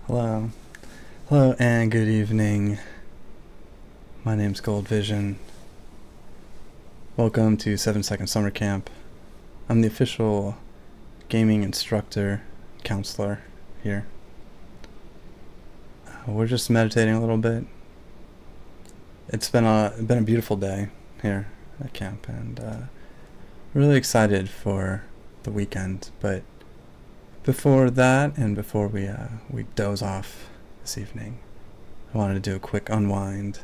Hello. Hello and good evening. My name's Gold Vision. Welcome to 7 Second Summer Camp. I'm the official gaming instructor, counselor here. We're just meditating a little bit. It's been a beautiful day here at camp, and really excited for the weekend. But before that, and before we doze off this evening, I wanted to do a quick unwind.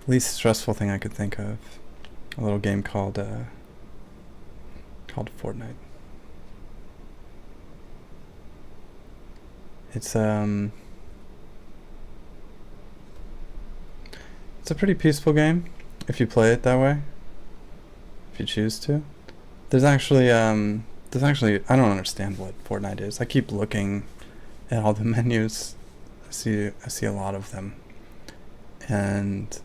Least stressful thing I could think of. A little game called Fortnite. It's a pretty peaceful game if you play it that way. If you choose to. There's actually I don't understand what Fortnite is. I keep looking at all the menus. I see a lot of them. And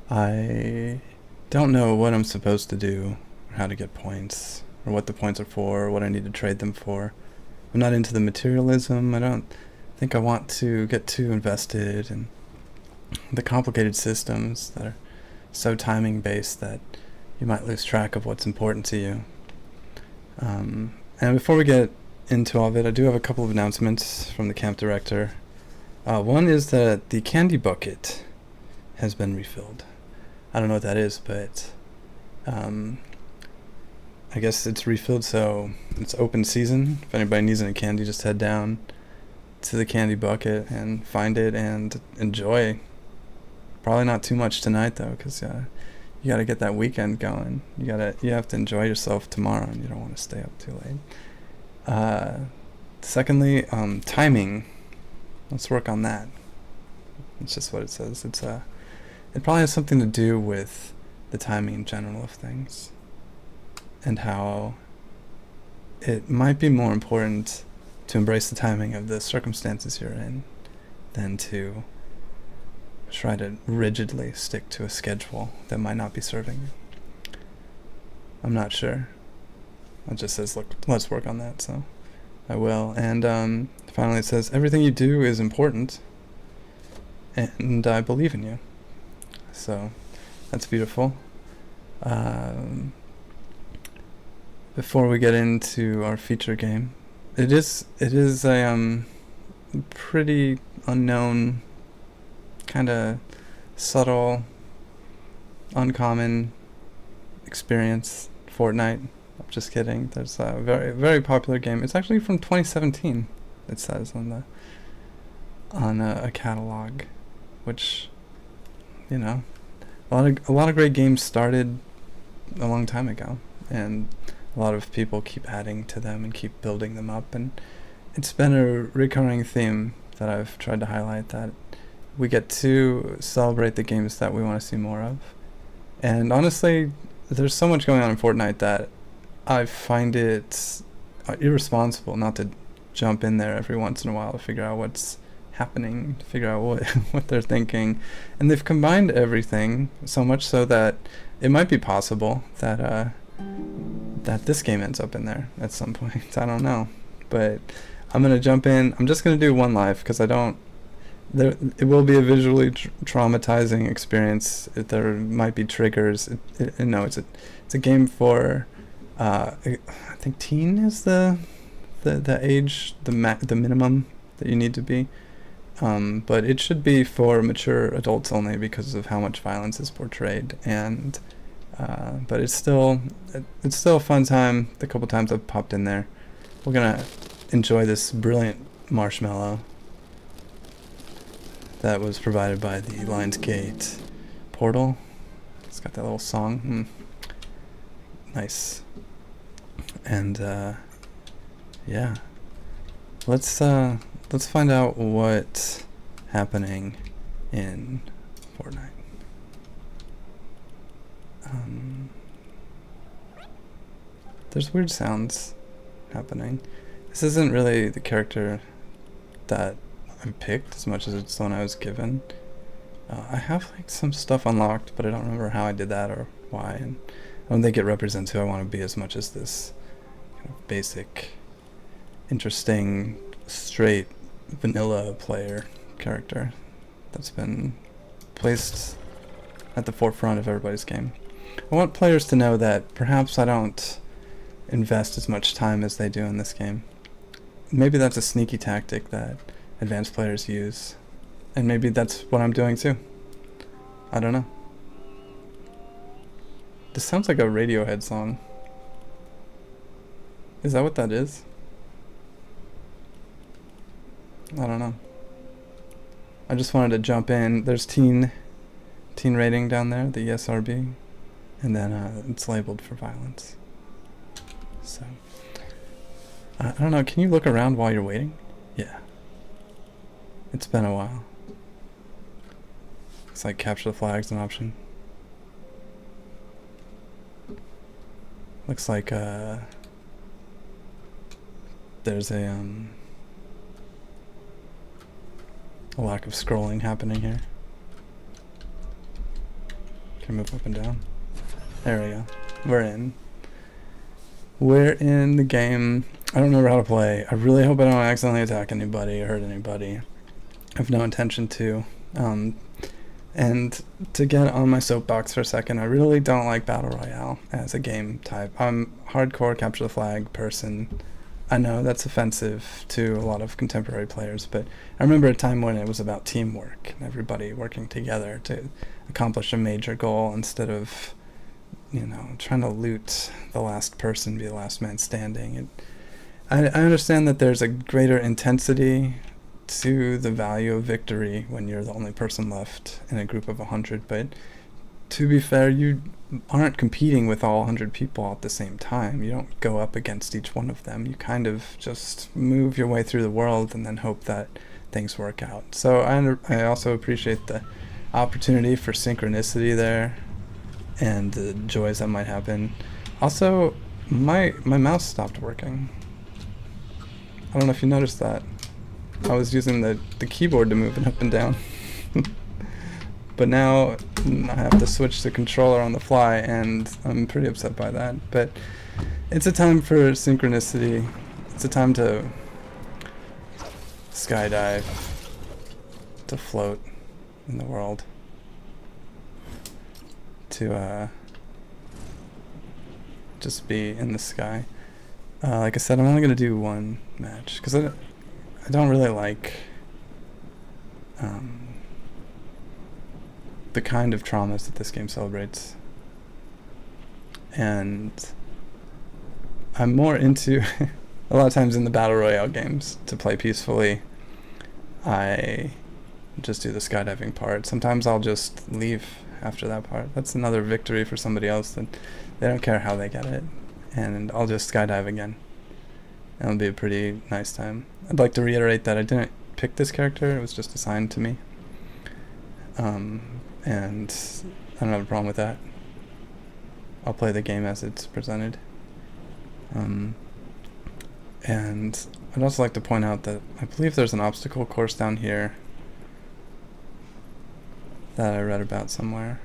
I don't know what I'm supposed to do, or how to get points, or what the points are for, or what I need to trade them for. I'm not into the materialism. I don't think I want to get too invested in the complicated systems that are so timing based that you might lose track of what's important to you. And before we get into all of it, I do have a couple of announcements from the camp director. One is that the candy bucket has been refilled. I don't know what that is, but I guess it's refilled, so it's open season. If anybody needs any candy, just head down to the candy bucket and find it and enjoy. Probably not too much tonight though, because you got to get that weekend going. You have to enjoy yourself tomorrow, and you don't want to stay up too late. Secondly, timing. Let's work on that. It's just what it says. It probably has something to do with the timing in general of things, and how it might be more important to embrace the timing of the circumstances you're in than to try to rigidly stick to a schedule that might not be serving you. I'm not sure. It just says, look, let's work on that, so I will. And finally it says, everything you do is important, and I believe in you. So that's beautiful. Before we get into our feature game, it is a pretty unknown, kind of subtle, uncommon experience. Fortnite. I'm just kidding. There's a very popular game. It's actually from 2017. It says on a catalog, which, you know, a lot of great games started a long time ago, and a lot of people keep adding to them and keep building them up, and it's been a recurring theme that I've tried to highlight, that we get to celebrate the games that we want to see more of. And honestly, there's so much going on in Fortnite that I find it irresponsible not to jump in there every once in a while to figure out what's happening, to figure out what they're thinking. And they've combined everything so much so that it might be possible that this game ends up in there at some point. I don't know, but I'm gonna jump in. I'm just gonna do one live because it will be a visually traumatizing experience. There might be triggers. It's a game for I think teen is the age, the minimum that you need to be. But it should be for mature adults only because of how much violence is portrayed. And but it's still a fun time. The couple times I've popped in there, we're gonna enjoy this brilliant marshmallow that was provided by the Lionsgate portal. It's got that little song. Nice. And yeah, let's find out what's happening in Fortnite. There's weird sounds happening. This isn't really the character that I picked as much as it's the one I was given. I have like some stuff unlocked, but I don't remember how I did that or why, and I don't think it represents who I want to be as much as this kind of basic, interesting, straight vanilla player character that's been placed at the forefront of everybody's game. I want players to know that perhaps I don't invest as much time as they do in this game. Maybe that's a sneaky tactic that advanced players use, and maybe that's what I'm doing too. I don't know. This sounds like a Radiohead song. Is that what that is? I don't know. I just wanted to jump in. There's teen rating down there, the ESRB, and then it's labeled for violence. So I don't know. Can you look around while you're waiting? Yeah. It's been a while. It's like capture the flag's an option. Looks like there's a lack of scrolling happening here. Can I move up and down? There we go. We're in the game. I don't remember how to play. I really hope I don't accidentally attack anybody or hurt anybody. I have no intention to. And to get on my soapbox for a second, I really don't like Battle Royale as a game type. I'm hardcore capture the flag person. I know that's offensive to a lot of contemporary players, but I remember a time when it was about teamwork and everybody working together to accomplish a major goal instead of, trying to loot the last person, be the last man standing. I understand that there's a greater intensity to the value of victory when you're the only person left in a group of 100, but to be fair, you aren't competing with all 100 people at the same time. You don't go up against each one of them. You kind of just move your way through the world and then hope that things work out. So I also appreciate the opportunity for synchronicity there and the joys that might happen. Also, my mouse stopped working. I don't know if you noticed that. I was using the keyboard to move it up and down. But now I have to switch the controller on the fly, and I'm pretty upset by that. But it's a time for synchronicity. It's a time to skydive, to float in the world, to just be in the sky. Like I said, I'm only going to do one match, because I don't really like the kind of traumas that this game celebrates. And I'm more into, a lot of times in the Battle Royale games, to play peacefully, I just do the skydiving part. Sometimes I'll just leave after that part. That's another victory for somebody else, that they don't care how they get it. And I'll just skydive again. It'll be a pretty nice time. I'd like to reiterate that I didn't pick this character, it was just assigned to me. And I don't have a problem with that. I'll play the game as it's presented. And I'd also like to point out that I believe there's an obstacle course down here that I read about somewhere,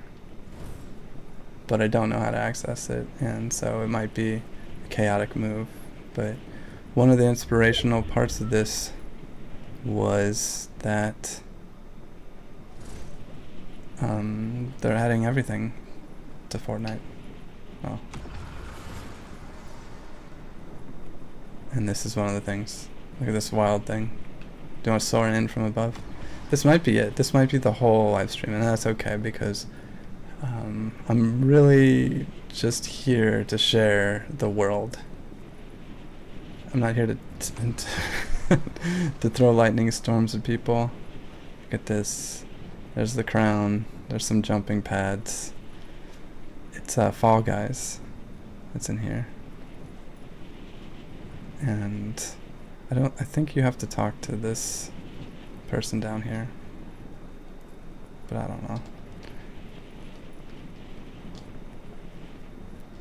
but I don't know how to access it, and so it might be a chaotic move. But one of the inspirational parts of this was that they're adding everything to Fortnite. Oh. And this is one of the things. Look at this wild thing. Do you want to soar in from above? This might be it. This might be the whole live stream, and that's okay, because I'm really just here to share the world. I'm not here to to throw lightning storms at people. Look at this. There's the crown. There's some jumping pads. It's Fall Guys. It's in here. And I think you have to talk to this person down here. But I don't know.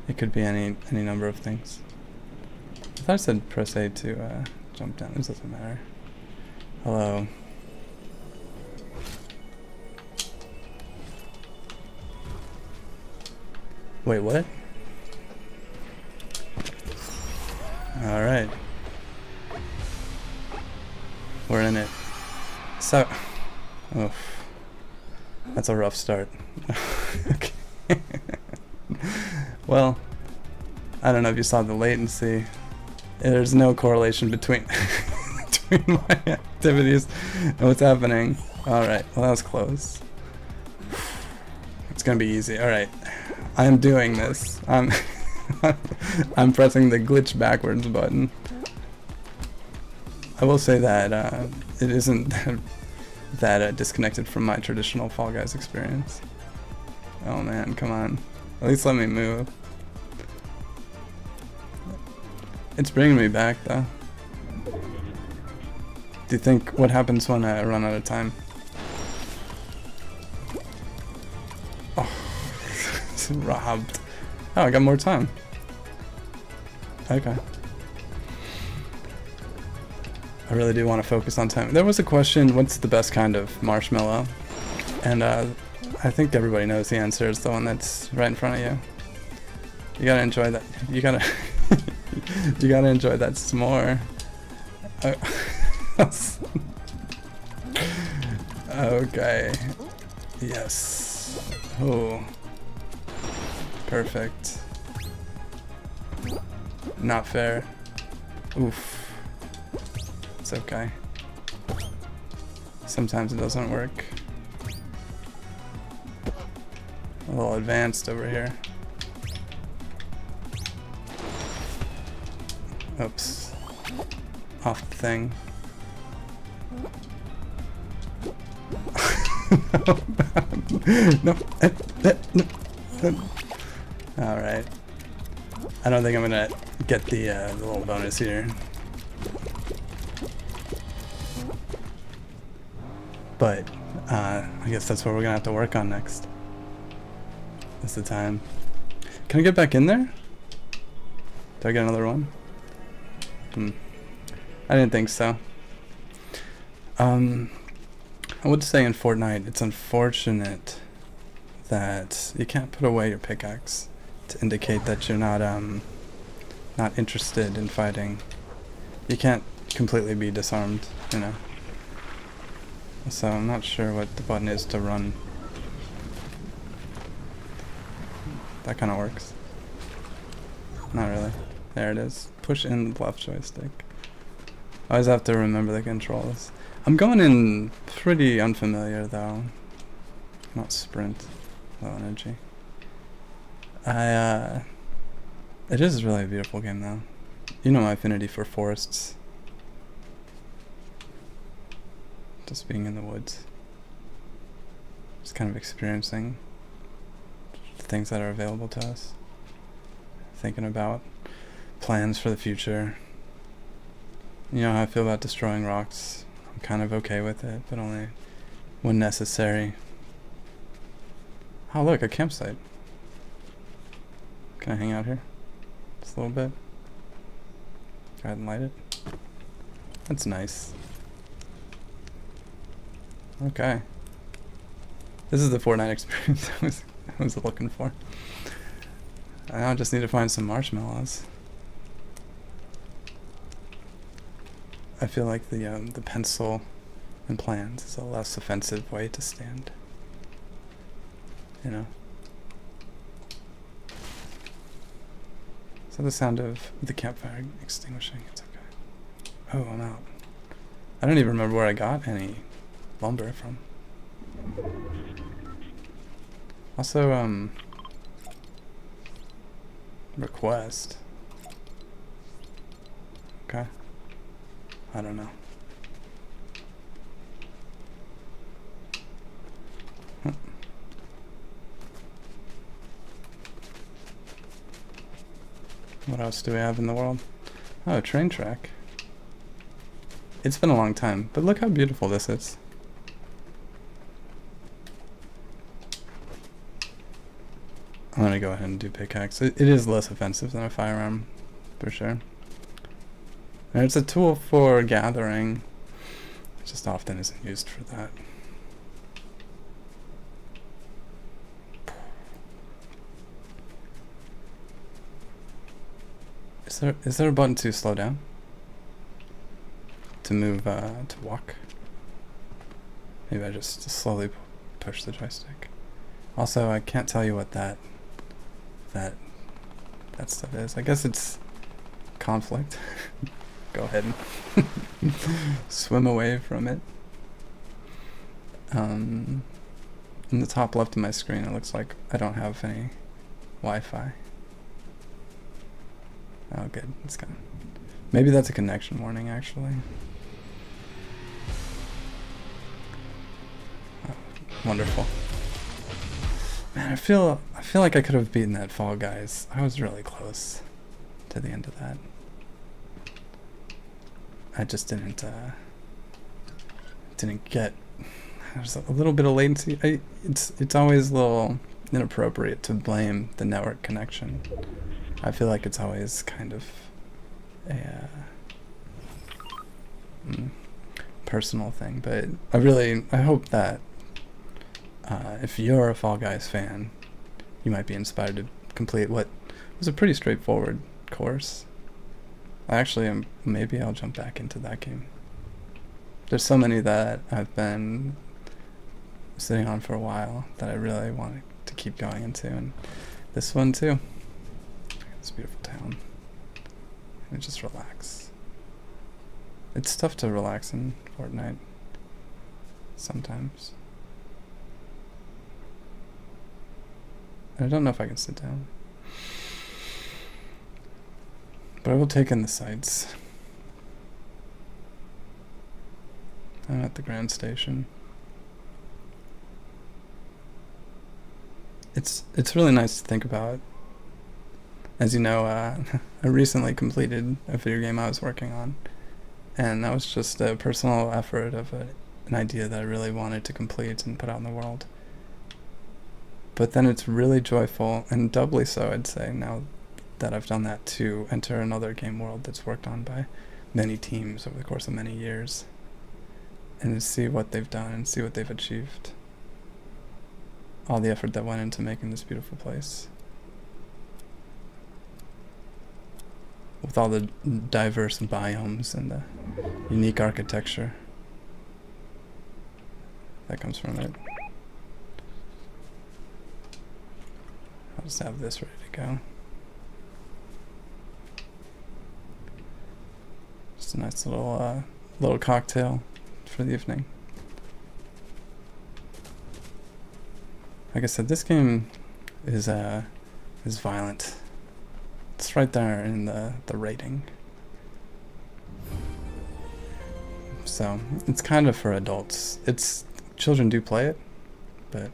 It could be any number of things. I thought I said press A to jump down. This doesn't matter. Hello. Wait, what? Alright. We're in it. So, oh, that's a rough start. Okay. Well, I don't know if you saw the latency. There's no correlation between between my activities and what's happening. All right, well that was close. It's gonna be easy. All right, I am doing this. I'm I'm pressing the glitch backwards button. I will say that it isn't that disconnected from my traditional Fall Guys experience. Oh man, come on. At least let me move. It's bringing me back though. Do you think what happens when I run out of time? Oh, it's robbed. Oh, I got more time. Okay. I really do want to focus on time. There was a question, what's the best kind of marshmallow? And I think everybody knows the answer is the one that's right in front of you. You gotta enjoy that. You gotta you gotta enjoy that s'more. Okay. Yes. Oh. Perfect. Not fair. Oof. It's okay. Sometimes it doesn't work. A little advanced over here. Oops. Off the thing. No. No. Alright. I don't think I'm gonna get the little bonus here. But I guess that's what we're gonna have to work on next. That's the time. Can I get back in there? Do I get another one? I didn't think so. I would say in Fortnite, it's unfortunate that you can't put away your pickaxe to indicate that you're not interested in fighting. You can't completely be disarmed, you know. So I'm not sure what the button is to run. That kind of works. Not really. There it is. Push in the left joystick. I always have to remember the controls. I'm going in pretty unfamiliar though. Not sprint. Low energy. It is really a beautiful game though. You know my affinity for forests. Just being in the woods. Just kind of experiencing the things that are available to us. Thinking about plans for the future. You know how I feel about destroying rocks. I'm kind of okay with it, but only when necessary. Oh look, a campsite. Can I hang out here? Just a little bit? Go ahead and light it. That's nice. Okay. This is the Fortnite experience I was looking for. I just need to find some marshmallows. I feel like the pencil and plans is a less offensive way to stand. You know? So the sound of the campfire extinguishing, it's okay. Oh, I'm out. I don't even remember where I got any lumber from. Also, request. Okay. I don't know. What else do we have in the world? Oh, a train track. It's been a long time, but look how beautiful this is. I'm gonna go ahead and do pickaxe. It is less offensive than a firearm, for sure. And it's a tool for gathering. It just often isn't used for that. Is there a button to slow down? to move, to walk. Maybe I just slowly push the joystick. Also, I can't tell you what that stuff is. I guess it's conflict. Go ahead and swim away from it. In the top left of my screen, it looks like I don't have any Wi-Fi. Oh, good. It's gone. Maybe that's a connection warning, actually. Oh, wonderful. Man, I feel like I could have beaten that Fall Guys. I was really close to the end of that. I just didn't get. There's a little bit of latency. It's always a little inappropriate to blame the network connection. I feel like it's always kind of a personal thing, but I hope that if you're a Fall Guys fan, you might be inspired to complete what was a pretty straightforward course. Actually, maybe I'll jump back into that game. There's so many that I've been sitting on for a while that I really wanted to keep going into, and this one too. It's a beautiful town. And just relax. It's tough to relax in Fortnite sometimes. And I don't know if I can sit down. But I will take in the sights. I'm at the Grand Station. It's really nice to think about. As you know, I recently completed a video game I was working on, and that was just a personal effort of an idea that I really wanted to complete and put out in the world. But then it's really joyful, and doubly so, I'd say, now that I've done that, to enter another game world that's worked on by many teams over the course of many years, and to see what they've done and see what they've achieved. All the effort that went into making this beautiful place. With all the diverse biomes and the unique architecture that comes from it. I'll just have this ready to go. Just a nice little cocktail for the evening. Like I said, this game is violent. It's right there in the rating. So it's kind of for adults. Children do play it, but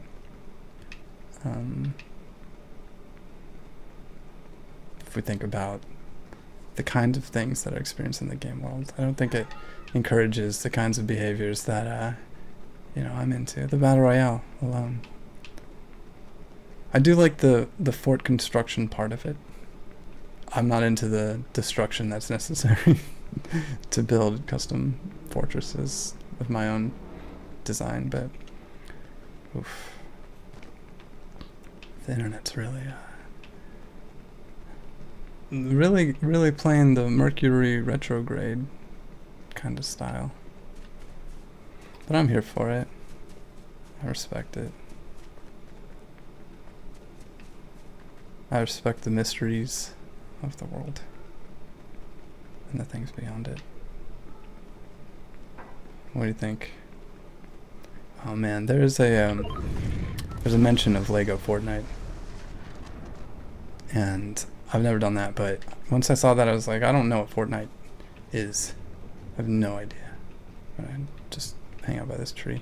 if we think about the kinds of things that are experienced in the game world, I don't think it encourages the kinds of behaviors that I'm into. The battle royale alone. I do like the fort construction part of it. I'm not into the destruction that's necessary to build custom fortresses of my own design, but oof. The internet's really playing the Mercury retrograde kind of style. But I'm here for it. I respect it. I respect the mysteries of the world and the things beyond it. What do you think? Oh man, there's a mention of Lego Fortnite, and I've never done that, but once I saw that I was like, I don't know what Fortnite is. I have no idea. But I just hang out by this tree.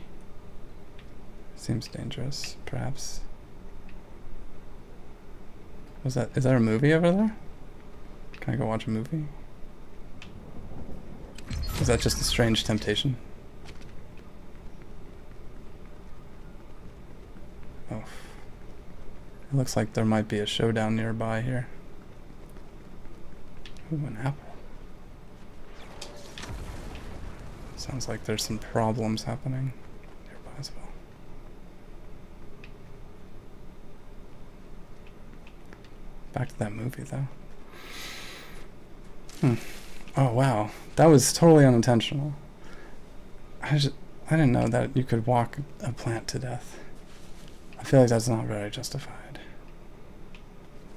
Seems dangerous, perhaps. Is that a movie over there? Can I go watch a movie? Is that just a strange temptation? Oh. It looks like there might be a showdown nearby here. Ooh, an apple. Sounds like there's some problems happening nearby as well. Back to that movie, though. Oh wow, that was totally unintentional. I didn't know that you could walk a plant to death. I feel like that's not very justified.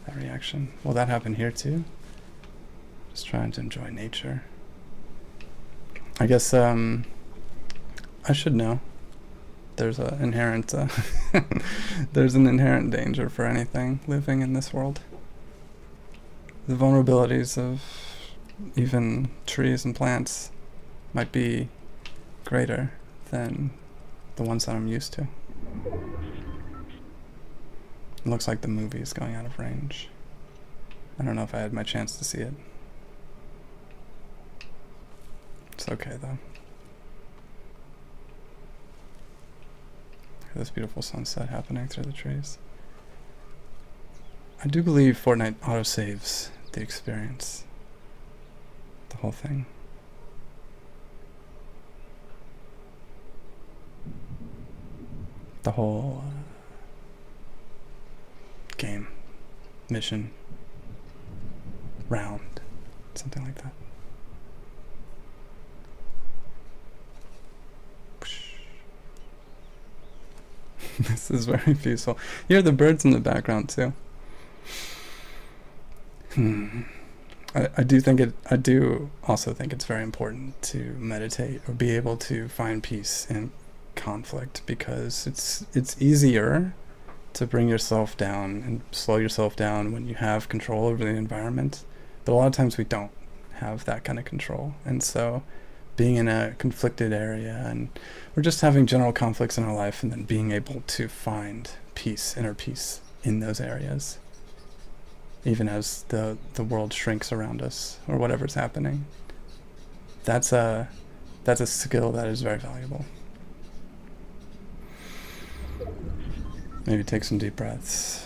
That reaction. Will that happen here too? Just trying to enjoy nature. I guess I should know. There's an inherent there's an inherent danger for anything living in this world. The vulnerabilities of even trees and plants might be greater than the ones that I'm used to. It looks like the movie is going out of range. I don't know if I had my chance to see it. It's okay though. Look at this beautiful sunset happening through the trees. I do believe Fortnite autosaves the experience. The whole thing. The whole game, mission, round, something like that. This is very peaceful. You hear the birds in the background too. I do also think it's very important to meditate or be able to find peace in conflict, because it's easier to bring yourself down and slow yourself down when you have control over the environment, but a lot of times we don't have that kind of control. And so being in a conflicted area, and we're just having general conflicts in our life, and then being able to find peace, inner peace in those areas, even as the world shrinks around us or whatever's happening, that's a skill that is very valuable. Maybe take some deep breaths.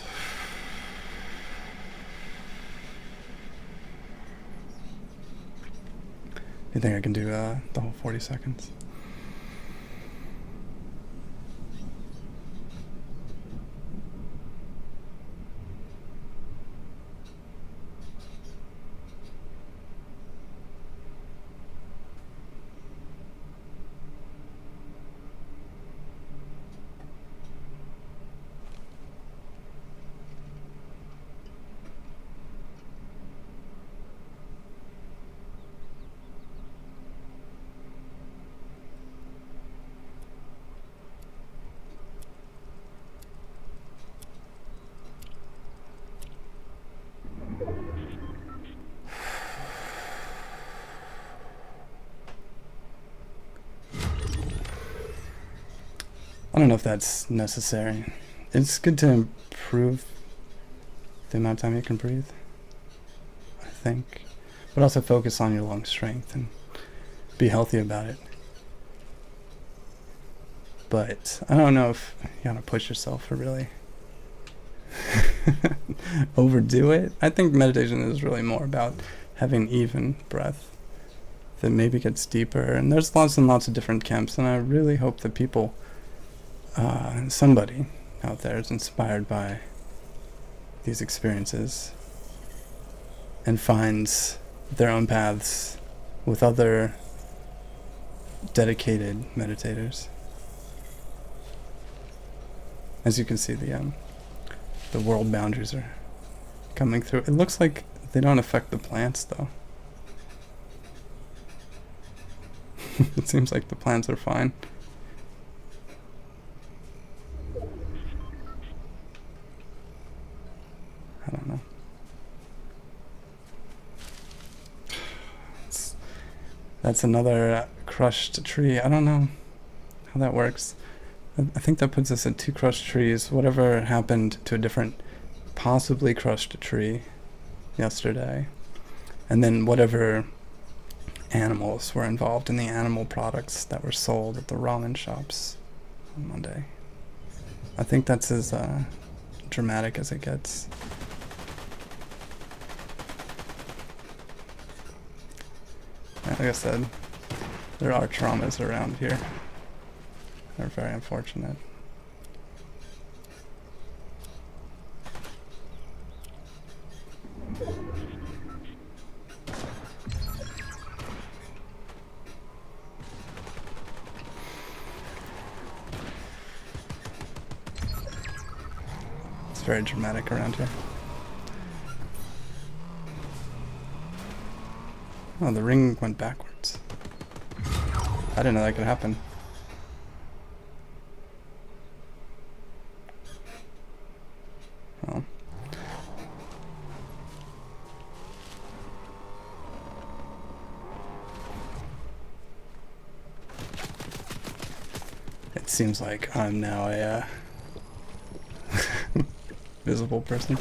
You think I can do the whole 40 seconds? I don't know if that's necessary. It's good to improve the amount of time you can breathe, I think. But also focus on your lung strength and be healthy about it. But I don't know if you want to push yourself or really overdo it. I think meditation is really more about having even breath that maybe gets deeper. And there's lots and lots of different camps, and I really hope that people, somebody out there is inspired by these experiences and finds their own paths with other dedicated meditators. As you can see, the world boundaries are coming through. It looks like they don't affect the plants though. It seems like the plants are fine. I don't know. That's another crushed tree. I don't know how that works. I think that puts us at 2 crushed trees. Whatever happened to a different, possibly crushed tree yesterday. And then whatever animals were involved in the animal products that were sold at the ramen shops on Monday. I think that's as dramatic as it gets. Like I said, there are traumas around here. They're very unfortunate. It's very dramatic around here. Oh, the ring went backwards. I didn't know that could happen. Well. It seems like I'm now a visible person.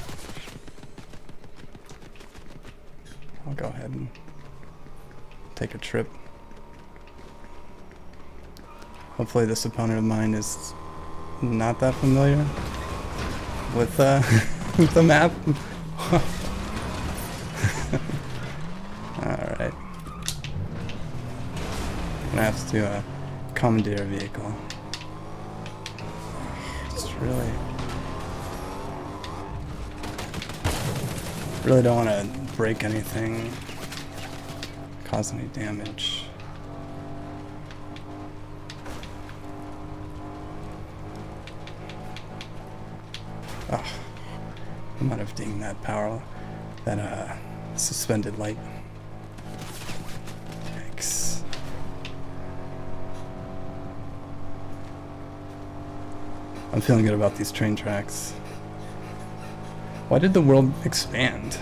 I'll go ahead and take a trip. Hopefully this opponent of mine is not that familiar with with the map. Alright. Gonna have to commandeer a vehicle. It's really don't want to break anything, cause any damage. Oh, I might have dinged that power, that suspended light. Yikes. I'm feeling good about these train tracks. Why did the world expand?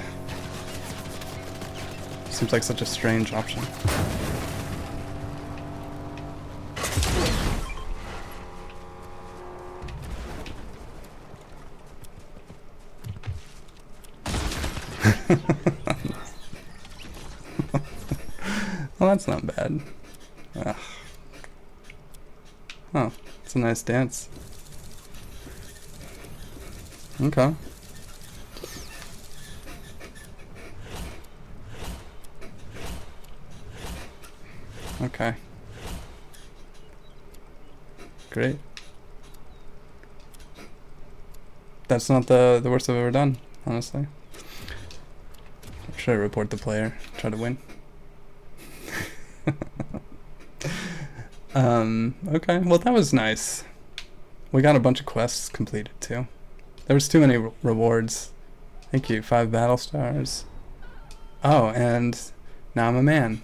Seems like such a strange option. Well, that's not bad. Ugh. Oh, it's a nice dance. Okay. Okay. Great. That's not the worst I've ever done, honestly. Should I report the player? Try to win? Okay, well that was nice. We got a bunch of quests completed too. There was too many rewards. Thank you, 5 battle stars. Oh, and now I'm a man.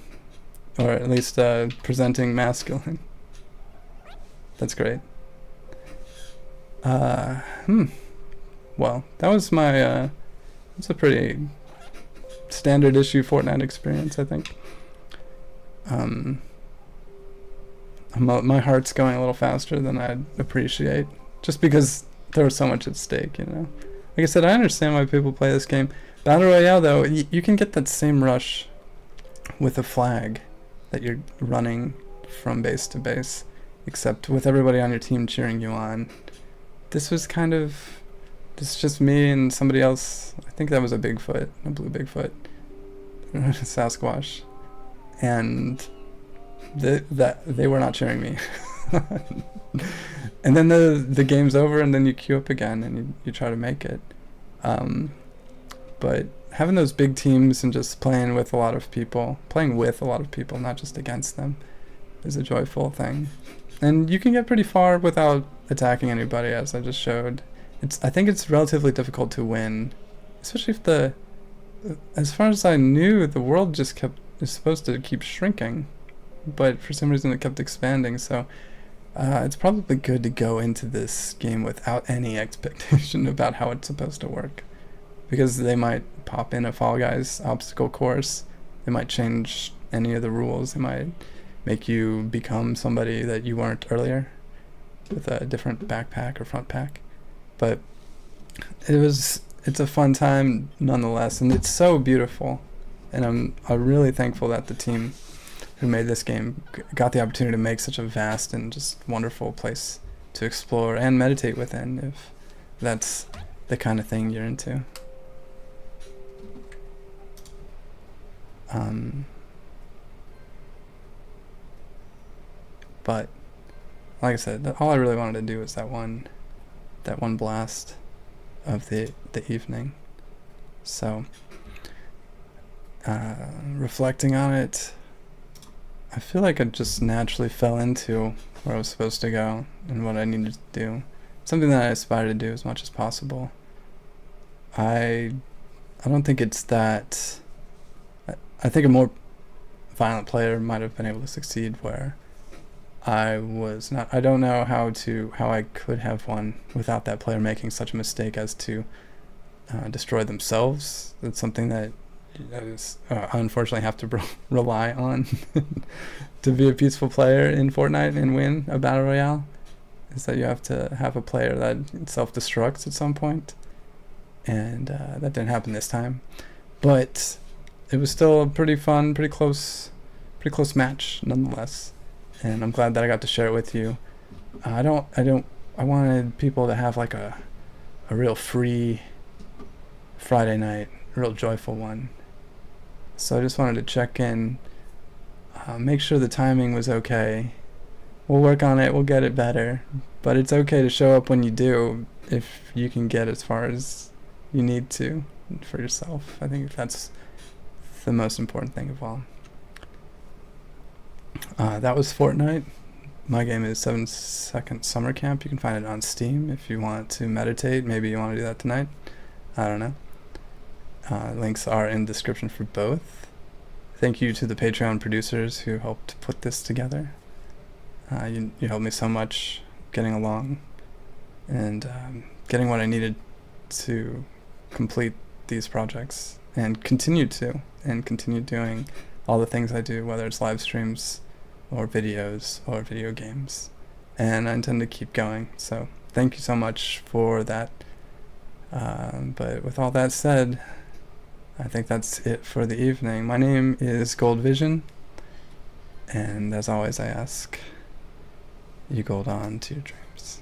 Or at least presenting masculine. That's great. Well, that was my, it's a pretty standard issue Fortnite experience, I think. My heart's going a little faster than I'd appreciate, just because there was so much at stake, you know. Like I said, I understand why people play this game. Battle Royale, though, you can get that same rush with a flag that you're running from base to base, except with everybody on your team cheering you on. This was kind of, this is just me and somebody else. I think that was a Bigfoot, a blue Bigfoot, Sasquatch, and they were not cheering me. And then the game's over, and then you queue up again and you try to make it. But having those big teams and just playing with a lot of people, not just against them, is a joyful thing. And you can get pretty far without attacking anybody, as I just showed. I think it's relatively difficult to win, especially if as far as I knew, the world just is supposed to keep shrinking, but for some reason it kept expanding. So it's probably good to go into this game without any expectation about how it's supposed to work, because they might pop in a Fall Guys obstacle course, they might change any of the rules, they might make you become somebody that you weren't earlier with a different backpack or front pack. But it's a fun time nonetheless, and it's so beautiful, and I'm really thankful that the team who made this game got the opportunity to make such a vast and just wonderful place to explore and meditate within, if that's the kind of thing you're into. But like I said, all I really wanted to do was that one blast of the evening. So reflecting on it, I feel like I just naturally fell into where I was supposed to go and what I needed to do. Something that I aspire to do as much as possible. I don't think it's that. I think a more violent player might have been able to succeed where I was not. I don't know how I could have won without that player making such a mistake as to destroy themselves. That's something that unfortunately have to rely on to be a peaceful player in Fortnite and win a battle royale. Is that you have to have a player that self-destructs at some point, and that didn't happen this time. But it was still a pretty fun, pretty close match nonetheless, and I'm glad that I got to share it with you. I wanted people to have like a real free Friday night, a real joyful one. So I just wanted to check in, make sure the timing was okay. We'll work on it, we'll get it better, but it's okay to show up when you do if you can get as far as you need to for yourself. I think that's the most important thing of all. That was Fortnite. My game is 7 Second Summer Camp. You can find it on Steam if you want to meditate. Maybe you want to do that tonight. I don't know. Links are in the description for both. Thank you to the Patreon producers who helped put this together. You helped me so much getting along and getting what I needed to complete these projects and continue doing all the things I do, whether it's live streams or videos or video games. And I intend to keep going. So thank you so much for that. But with all that said, I think that's it for the evening. My name is Gold Vision, and as always I ask, you gold on to your dreams.